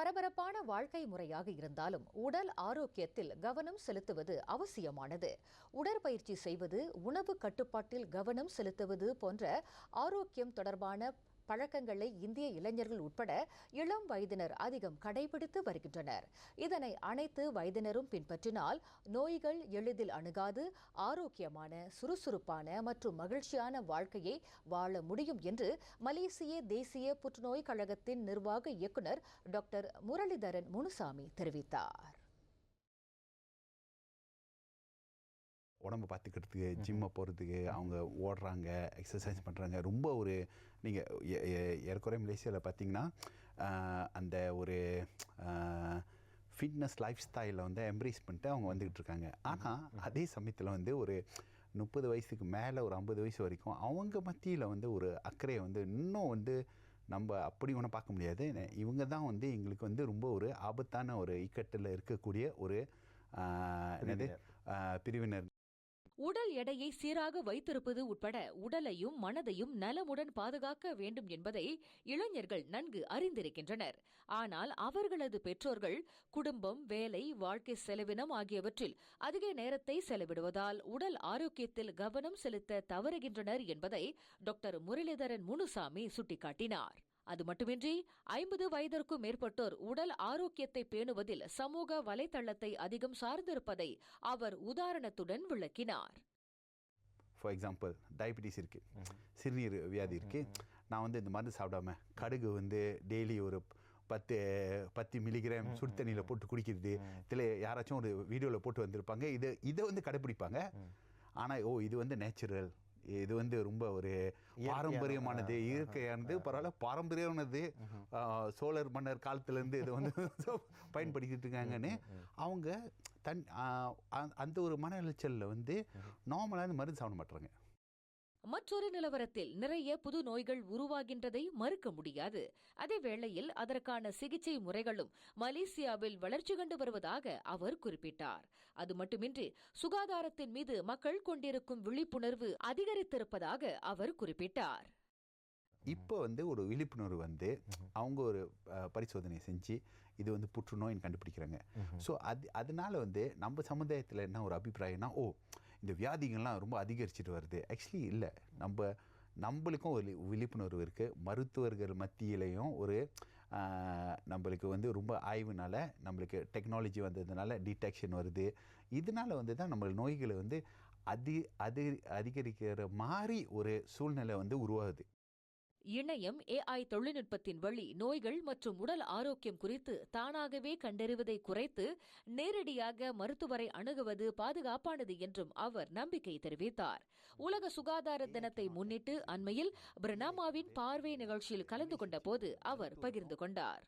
பரபரப்பான வாழ்க்கை முறையாக இருந்தாலும் உடல் ஆரோக்கியத்தில் கவனம் செலுத்துவது அவசியமானது. உடற்பயிற்சி செய்வது, உணவு கட்டுப்பாட்டில் கவனம் செலுத்துவது போன்ற ஆரோக்கியம் தொடர்பான பழக்கங்களை இந்திய இளைஞர்கள் உட்பட இளம் வயதினர் அதிகம் கடைபிடித்து வருகின்றனர். இதனை அனைத்து வயதினரும் பின்பற்றினால் நோய்கள் எளிதில் அணுகாது ஆரோக்கியமான, சுறுசுறுப்பான மற்றும் மகிழ்ச்சியான வாழ்க்கையை வாழ முடியும் என்று மலேசிய தேசிய புற்றுநோய் கழகத்தின் நிர்வாக இயக்குநர் டாக்டர் முரளிதரன் முனுசாமி தெரிவித்தார். உடம்பை பார்த்துக்கிறதுக்கு, ஜிம்மை போகிறதுக்கு, அவங்க ஓடுறாங்க, எக்ஸசைஸ் பண்ணுறாங்க. ரொம்ப ஒரு நீங்கள் ஏற்குறைய மலேசியாவில் பார்த்தீங்கன்னா அந்த ஒரு ஃபிட்னஸ் லைஃப் ஸ்டைலில் வந்து எம்ப்ரேஸ் பண்ணிட்டு அவங்க வந்துக்கிட்டு இருக்காங்க. ஆனால் அதே சமயத்தில் வந்து ஒரு 30 வயசுக்கு மேலே ஒரு 50 வயசு வரைக்கும் அவங்க மத்தியில் வந்து ஒரு அக்கறையை வந்து இன்னும் வந்து நம்ம அப்படி ஒன்றும் பார்க்க முடியாது. இவங்க தான் வந்து எங்களுக்கு வந்து ரொம்ப ஒரு ஆபத்தான ஒரு இக்கட்டில் இருக்கக்கூடிய ஒரு பிரிவினர். உடல் எடையை சீராக வைத்திருப்பது உட்பட உடலையும் மனதையும் நலமுடன் பாதுகாக்க வேண்டும் என்பதை இளைஞர்கள் நன்கு அறிந்திருக்கின்றனர். ஆனால் அவர்களது பெற்றோர்கள் குடும்பம், வேலை, வாழ்க்கை செலவினம் ஆகியவற்றில் அதிக நேரத்தை செலவிடுவதால் உடல் ஆரோக்கியத்தில் கவனம் செலுத்த தவறுகின்றனர் என்பதை டாக்டர் முரளிதரன் முனுசாமி சுட்டிக்காட்டினார். அது மட்டுமின்றி 50 வயதிற்கும் மேற்பட்டோர் உடல் ஆரோக்கியத்தை பேணுவதில் சமூக வலைதளத்தை அதிகம் சார்ந்திருப்பதை அவர் உதாரணத்துடன் விளக்கினார். ஃபார் எக்ஸாம்பிள், டயபிட்டிஸ் இருக்குது, சிறுநீர் வியாதி இருக்குது. நான் வந்து இந்த மருந்து சாப்பிடாம கடுகு வந்து டெய்லி ஒரு 10 மில்லிகிராம் சுடு தண்ணியில் போட்டு குடிக்கிறது, இதில் யாராச்சும் ஒரு வீடியோவில் போட்டு வந்திருப்பாங்க. இதை வந்து கடைப்பிடிப்பாங்க. ஆனால் இது வந்து நேச்சுரல், இது வந்து ரொம்ப ஒரு பாரம்பரியமானது, இயற்கையானது, பரவாயில்ல பாரம்பரியமானது, சோழர் மன்னர் காலத்திலேருந்து இதை வந்து பயன்படுத்திட்டு இருக்காங்கன்னு அவங்க அந்த ஒரு மன அலைச்சலில் வந்து நார்மலான மருந்து சாப்பிட மாட்டாங்க. மற்றொரு நிலவரத்தில் நிறைய புது நோய்கள் உருவாகின்றதை மறுக்க முடியாது. அதே வேளையில் அதற்கான சிகிச்சை முறைகளும் மலேசியாவில் வளர்ச்சி கண்டு வருவதாக அவர் குறிப்பிட்டார். அது மட்டுமின்றி சுகாதாரத்தின் மீது மக்கள் கொண்டிருக்கும் விழிப்புணர்வு அதிகரித்திருப்பதாக அவர் குறிப்பிட்டார். இப்போ வந்து ஒரு விழிப்புணர்வு வந்து அவங்க ஒரு பரிசோதனை செஞ்சு இது வந்து புற்றுநோயின்னு கண்டுபிடிக்கிறாங்க. ஸோ அதனால வந்து நம்ம சமுதாயத்தில் என்ன ஒரு அபிப்பிராயம்னா, இந்த வியாதிகள்லாம் ரொம்ப அதிகரிச்சுட்டு வருது. ஆக்சுவலி இல்லை, நம்மளுக்கும் ஒரு விழிப்புணர்வு இருக்குது. மருத்துவர்கள் மத்தியிலையும் ஒரு நம்மளுக்கு வந்து ரொம்ப ஆய்வுனால நம்மளுக்கு டெக்னாலஜி வந்ததுனால டிடெக்ஷன் வருது. இதனால வந்து தான் நம்ம நோய்களை வந்து அதிகரிக்கிற மாதிரி ஒரு சூழ்நிலை வந்து உருவாகுது. இணையம், AI தொழில்நுட்பத்தின் வழி நோய்கள் மற்றும் உடல் ஆரோக்கியம் குறித்து தானாகவே கண்டறிவதை குறைத்து நேரடியாக மருத்துவரை அணுகுவது பாதுகாப்பானது என்றும் அவர் நம்பிக்கை தெரிவித்தார். உலக சுகாதார தினத்தை முன்னிட்டு அண்மையில் பிரணாமாவின் பார்வை நிகழ்ச்சியில் கலந்து கொண்ட போது அவர் பகிர்ந்து கொண்டார்.